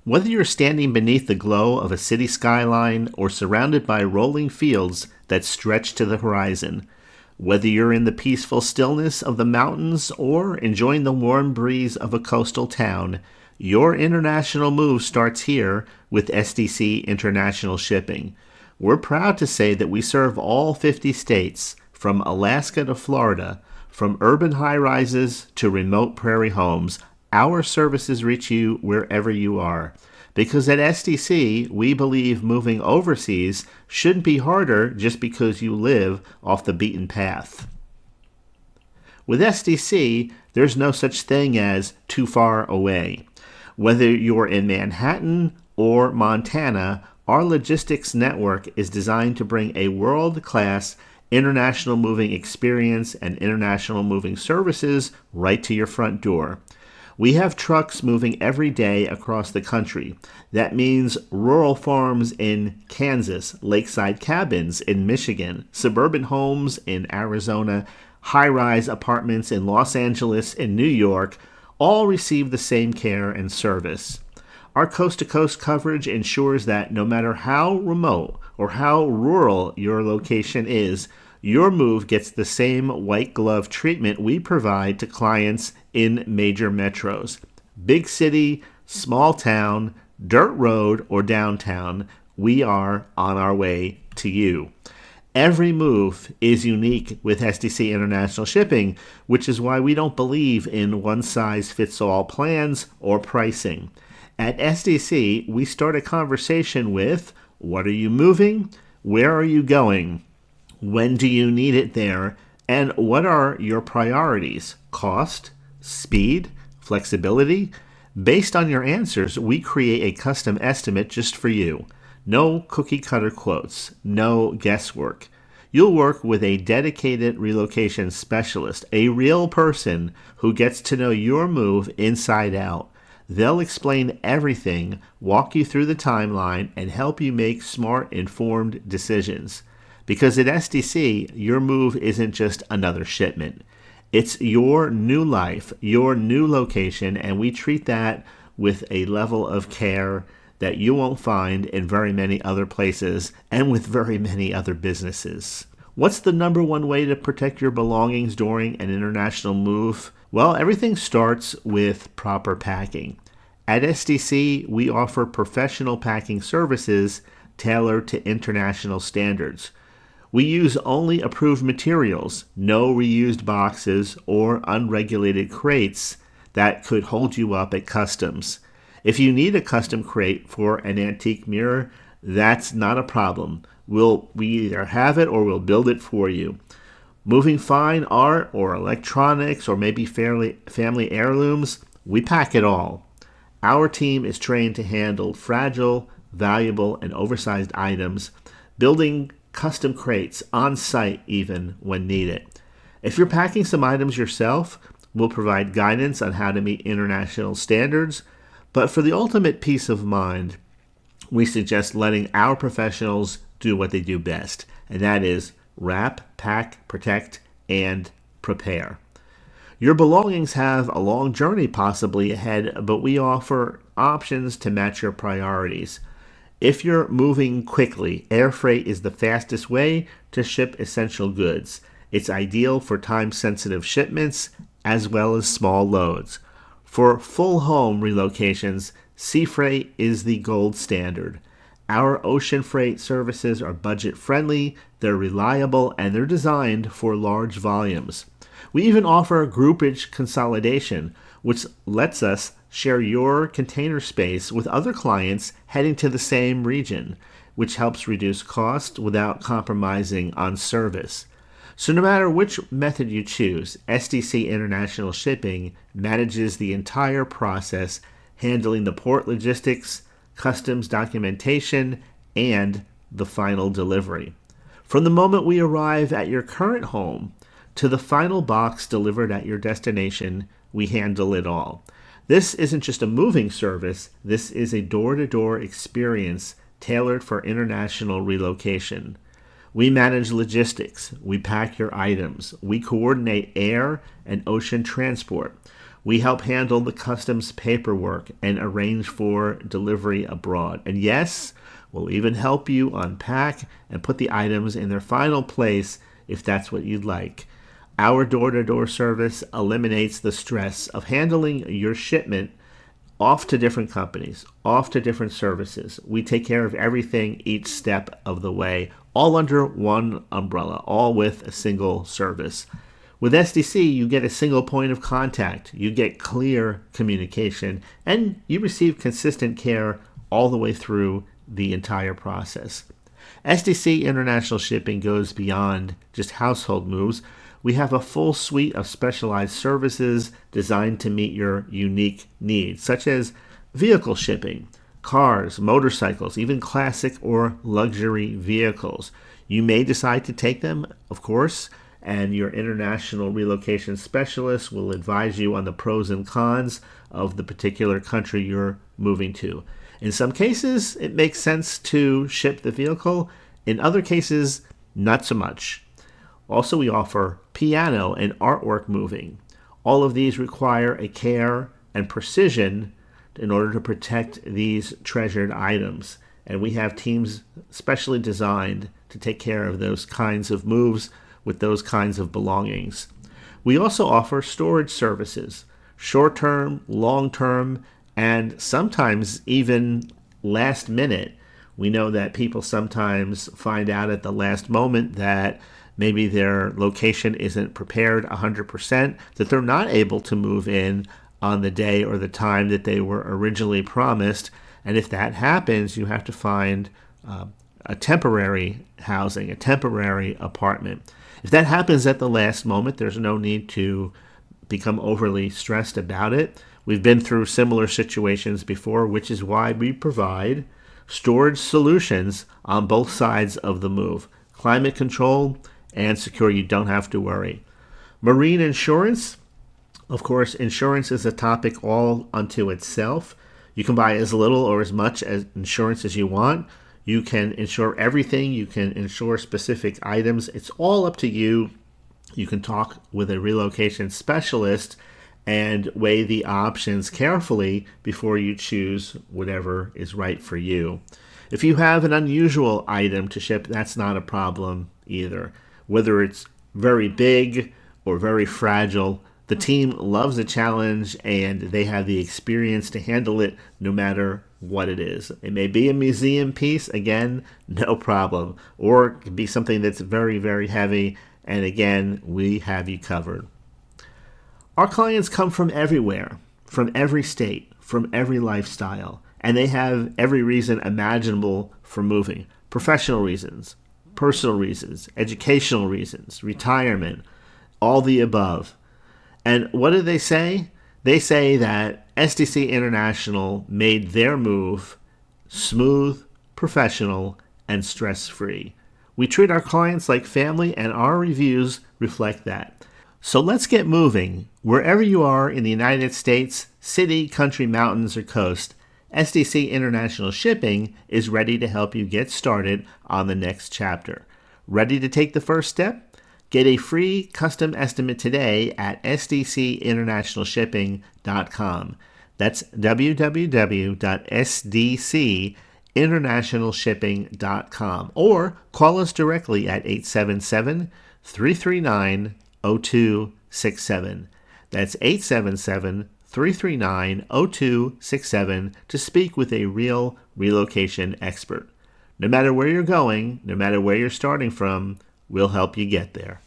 Whether you're standing beneath the glow of a city skyline or surrounded by rolling fields that stretch to the horizon, whether you're in the peaceful stillness of the mountains or enjoying the warm breeze of a coastal town, your international move starts here with SDC International Shipping. We're proud to say that we serve all 50 states, from Alaska to Florida, from urban high-rises to remote prairie homes. Our services reach you wherever you are. Because at SDC, we believe moving overseas shouldn't be harder just because you live off the beaten path. With SDC, there's no such thing as too far away. Whether you're in Manhattan or Montana, our logistics network is designed to bring a world-class international moving experience and international moving services right to your front door. We have trucks moving every day across the country. That means rural farms in Kansas, lakeside cabins in Michigan, suburban homes in Arizona, high-rise apartments in Los Angeles and New York, all receive the same care and service. Our coast-to-coast coverage ensures that no matter how remote or how rural your location is, your move gets the same white glove treatment we provide to clients in major metros. Big city, small town, dirt road, or downtown, we are on our way to you. Every move is unique with SDC International Shipping, which is why we don't believe in one-size-fits-all plans or pricing. At SDC, we start a conversation with, what are you moving? Where are you going? When do you need it there? And what are your priorities? Cost, speed, flexibility? Based on your answers, we create a custom estimate just for you. No cookie-cutter quotes, no guesswork. You'll work with a dedicated relocation specialist, a real person who gets to know your move inside out. They'll explain everything, walk you through the timeline, and help you make smart, informed decisions. Because at SDC, your move isn't just another shipment. It's your new life, your new location, and we treat that with a level of care that you won't find in very many other places and with very many other businesses. What's the number one way to protect your belongings during an international move? Well, everything starts with proper packing. At SDC, we offer professional packing services tailored to international standards. We use only approved materials, no reused boxes or unregulated crates that could hold you up at customs. If you need a custom crate for an antique mirror, that's not a problem. We either have it or we'll build it for you. Moving fine art or electronics or maybe family heirlooms, we pack it all. Our team is trained to handle fragile, valuable, and oversized items, building custom crates on site even when needed. If you're packing some items yourself, we'll provide guidance on how to meet international standards, but for the ultimate peace of mind, we suggest letting our professionals do what they do best, and that is wrap, pack, protect, and prepare. Your belongings have a long journey possibly ahead, but we offer options to match your priorities. If you're moving quickly, air freight is the fastest way to ship essential goods. It's ideal for time-sensitive shipments as well as small loads. For full home relocations, sea freight is the gold standard. Our ocean freight services are budget-friendly, they're reliable, and they're designed for large volumes. We even offer groupage consolidation, which lets us share your container space with other clients heading to the same region, which helps reduce cost without compromising on service. So no matter which method you choose, SDC International Shipping manages the entire process, handling the port logistics, customs documentation, and the final delivery. From the moment we arrive at your current home to the final box delivered at your destination, we handle it all. This isn't just a moving service, this is a door-to-door experience tailored for international relocation. We manage logistics, we pack your items, we coordinate air and ocean transport. We help handle the customs paperwork and arrange for delivery abroad. And yes, we'll even help you unpack and put the items in their final place if that's what you'd like. Our door-to-door service eliminates the stress of handling your shipment off to different companies, off to different services. We take care of everything each step of the way, all under one umbrella, all with a single service. With SDC, you get a single point of contact, you get clear communication, and you receive consistent care all the way through the entire process. SDC International Shipping goes beyond just household moves. We have a full suite of specialized services designed to meet your unique needs, such as vehicle shipping, cars, motorcycles, even classic or luxury vehicles. You may decide to take them, of course, and your international relocation specialist will advise you on the pros and cons of the particular country you're moving to. In some cases, it makes sense to ship the vehicle. In other cases, not so much. Also, we offer piano and artwork moving. All of these require a care and precision in order to protect these treasured items. And we have teams specially designed to take care of those kinds of moves with those kinds of belongings. We also offer storage services, short-term, long-term, and sometimes even last minute. We know that people sometimes find out at the last moment that maybe their location isn't prepared 100%, that they're not able to move in on the day or the time that they were originally promised. And if that happens, you have to find a temporary housing, a temporary apartment. If that happens at the last moment, there's no need to become overly stressed about it. We've been through similar situations before, which is why we provide storage solutions on both sides of the move. Climate control and secure, you don't have to worry. Marine insurance, of course, insurance is a topic all unto itself. You can buy as little or as much as insurance as you want. You can insure everything. You can insure specific items. It's all up to you. You can talk with a relocation specialist and weigh the options carefully before you choose whatever is right for you. If you have an unusual item to ship, that's not a problem either. Whether it's very big or very fragile, the team loves a challenge and they have the experience to handle it no matter what it is. It may be a museum piece, again, no problem. Or it could be something that's very, very heavy, and again, we have you covered. Our clients come from everywhere, from every state, from every lifestyle, and they have every reason imaginable for moving. Professional reasons, personal reasons, educational reasons, retirement, all the above. And what do they say? They say that SDC International made their move smooth, professional, and stress-free. We treat our clients like family, and our reviews reflect that. So let's get moving. Wherever you are in the United States, city, country, mountains, or coast, SDC International Shipping is ready to help you get started on the next chapter. Ready to take the first step? Get a free custom estimate today at sdcinternationalshipping.com. That's www.sdcinternationalshipping.com. Or call us directly at 877-339-0267. That's 877-339-0267 to speak with a real relocation expert. No matter where you're going, no matter where you're starting from, we'll help you get there.